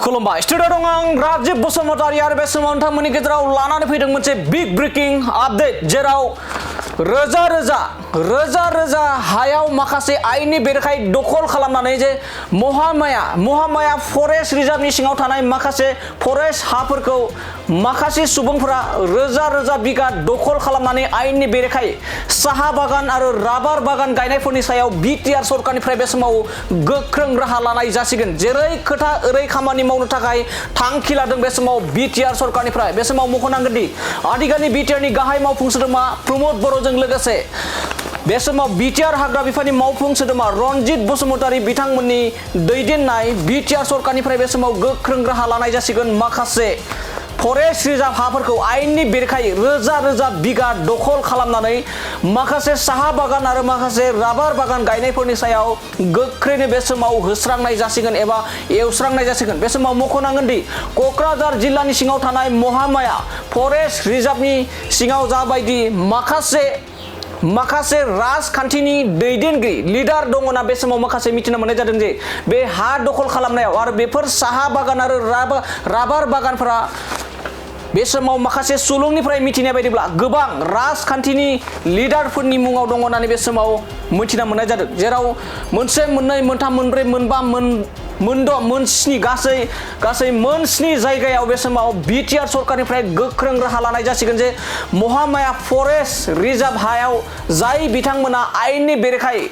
खुलुमबाय स्टुडिअ दं आं राजिब बसुमतारी आरो बे समाव नोंथांमोननि गेजेराव लानानै फैदों मोनसे बिग ब्रेकिं आपडेट जेराव रोजा रोजा हायाव माखासे आयेननि बेरेखायै दखल खालामनानै जे महामाया फरेस्ट रिजार्भनि सिङाव थानाय माखासे फरेस्ट हाफोरखौ माखासे सुबुंफोरा रोजा बिगा दखल खालामनानै आयेननि बेरेखायै साहा बागान आरो राबार बागान गायनायफोरनि सायाव बिटिआर सरकारनिफ्राय बे समाव गोख्रों राहा लानाय जासिगोन जेरै खोथा ओरै खामानि मावनो थाखाय थांखि लादों बे समाव बिटिआर सरकारनिफ्राय बे समाव मख'नांगोन दि आथिखालनि बिटिआरनि गाहाय मावफुं सोद्रोमा प्रमद बर'जों लोगोसे बे समाव बिटिआर हाग्रा बिफाननि मावफुं सोद्रोमा रनजित बसुमतारी बिथांमोननि दैदेननाय बिटिआर सरकारनिफ्राय बे समाव गोख्रों राहा लानाय जासिगोन माखासे फरेस्ट रिजार्भ हाफोरखौ आयेननि बेरेखायै रोजा बिगा दखल खालामनानै माखासे साहा बागान आरो माखासे राबार बागान गायनायफोरनि सायाव गोख्रैनो बे समाव होस्रांनाय जासिगोन एबा एवस्रांनाय जासिगोन बे समाव मख'नांगोन दि क'क्राझार जिल्लानि सिङाव थानाय महामाया फरेस्ट रिजार्भनि सिङाव जाबायदि माखासे राजखान्थिनि दैदेनगिरि लिडार दङना बे समाव माखासे मिथिनो मोननाय जादों जे बे हा दखल खालामनायाव आरो बेफोर साहा बागान आरो राबार बागानफोरा बे समाव माखासे सुलुंनिफ्राय मिथिनाय बायदिब्ला गोबां राजखान्थिनि लिडारफोरनि मुङाव दङ होननानै बे समाव मिथिना मोननाय जादों जेराव मोनसे मोननै मोनथाम मोनब्रै मोनबा मोनद' मोनस्नि गासै मोनस्नि जायगायाव बे समाव बिटिआर सरकारनिफ्राय गोख्रों राहा लानाय जासिगोन जे महामाया फरेस्ट रिजार्भ हायाव जाय बिथांमोना आयेननि बेरेखायै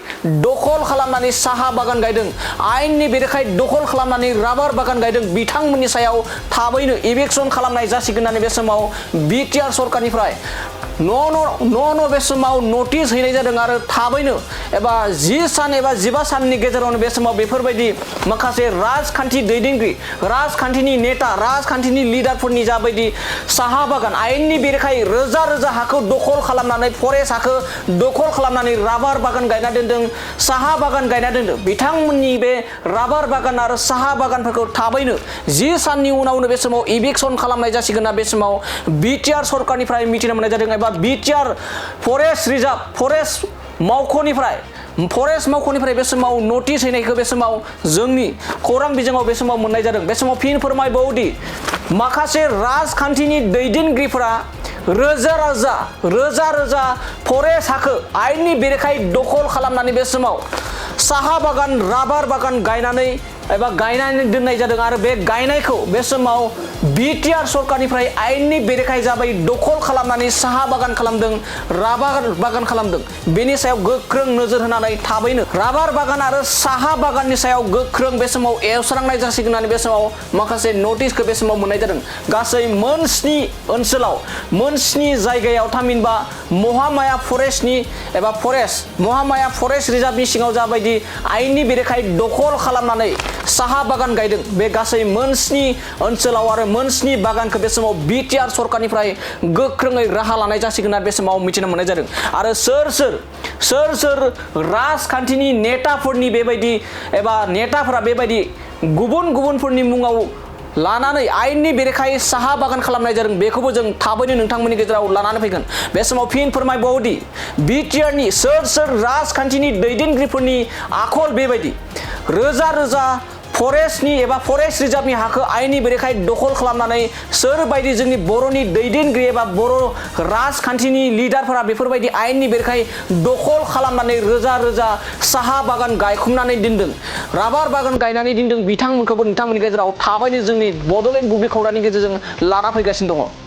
दखल खालामनानै साहा बागान गायदों आयेननि बेरेखायै दखल खालामनानै राबार बागान गायदों बिथांमोननि सायाव थाबैनो इभिक्सन खालामनाय जासिगोन होननानै बे समाव बिटिआर सरकारनिफ्राय न' बे समाव नटिस हैनाय जादों आरो थाबैनो एबा 10 सान एबा 15 साननि गेजेरावनो बे समाव बेफोरबायदि माखासे राजखान्थि दैदेनगिरि राजखान्थिनि नेता राजखान्थिनि लिडारफोरनि जाबायदि साहा बागान आयेननि बेरेखायै रोजा हाखौ दखल खालामनानै फरेस्ट हाखौ दखल खालामनानै राबार बागान गायना दोनदों साहा बागान गायना दोनदों बिथांमोननि बे राबार बागान आरो साहा बागानफोरखौ थाबैनो 10 साननि उनावनो बे समाव इभिक्सन खालामनाय जासिगोन ना बे समाव बिटिआर सरकारनिफ्राय मिथिनो मोननाय जादों एबा बिटिआर फरेस्ट रिजार्भ फरेस्ट मावख'निफ्राय बे समाव नटिस हैनायखौ बे समाव जोंनि खौरां बिजोङाव बे समाव मोननाय जादों बे समाव फिन फोरमायबावोदि माखासे राजखान्थिनि दैदेनगिरिफोरा रोजा फरेस्ट हाखौ आयेननि बेरेखायै दखल खालामनानै बे समाव साहा बागान राबार बागान गायनानै दोननाय जादों आरो बे गायनायखौ बे समाव बिटिआर सरकारनिफ्राय आयेननि बेरेखायै जाबाय दखल खालामनानै साहा बागान खालामदों राबार बागान खालामदों बेनि सायाव गोख्रों नोजोर होनानै थाबैनो राबार बागान आरो साहा बागाननि सायाव गोख्रों बे समाव एवस्रांनाय जासिगोन होननानै बे समाव माखासे नटिसखौ बे समाव मोननाय जादों गासै मोनस्नि ओनसोलाव मोनस्नि जायगायाव थामहिनबा महामाया फरेस्ट रिजार्भनि सिङाव जाबायदि आयेननि बेरेखायै दखल खालामनानै साहा बागान गायदों बे गासै मोनस्नि ओनसोलाव आरो मोनस्नि बागानखौ बे समाव बिटिआर सरकारनिफ्राय गोख्रोङै राहा लानाय जासिगोन होनना बे समाव मिथिनो मोननाय जादों आरो सोर राजखान्थिनि नेताफोरनि बेबायदि एबा नेताफोरा बेबायदि गुबुनफोरनि मुङाव लानानै आयेननि बेरेखायै साहा बागान खालामनाय जादों बेखौबो जों थाबैनो नोंथांमोननि गेजेराव लानानै फैगोन बे समाव फिन फोरमायबावोदि बिटिआरनि सोर राजखान्थिनि दैदेनगिरिफोरनि आखल बेबायदि रोजा फरेस्टनि एबा फरेस्ट रिजार्भनि हाखौ आयेननि बेरेखायै दखल खालामनानै सोरबायदि जोंनि बर'नि दैदेनगिरि एबा बर' राजखान्थिनि लिडारफोरा बेफोरबायदि आयेननि बेरेखायै दखल खालामनानै रोजा साहा बागान गायखुमनानै दोनदों राबार बागान गायनानै दोनदों बिथांमोनखौबो नोंथांमोननि गेजेराव थाबैनो जोंनि बड'लेण्ड बुब्लि खौरांनि गेजेरजों लाना फैगासिनो दङ।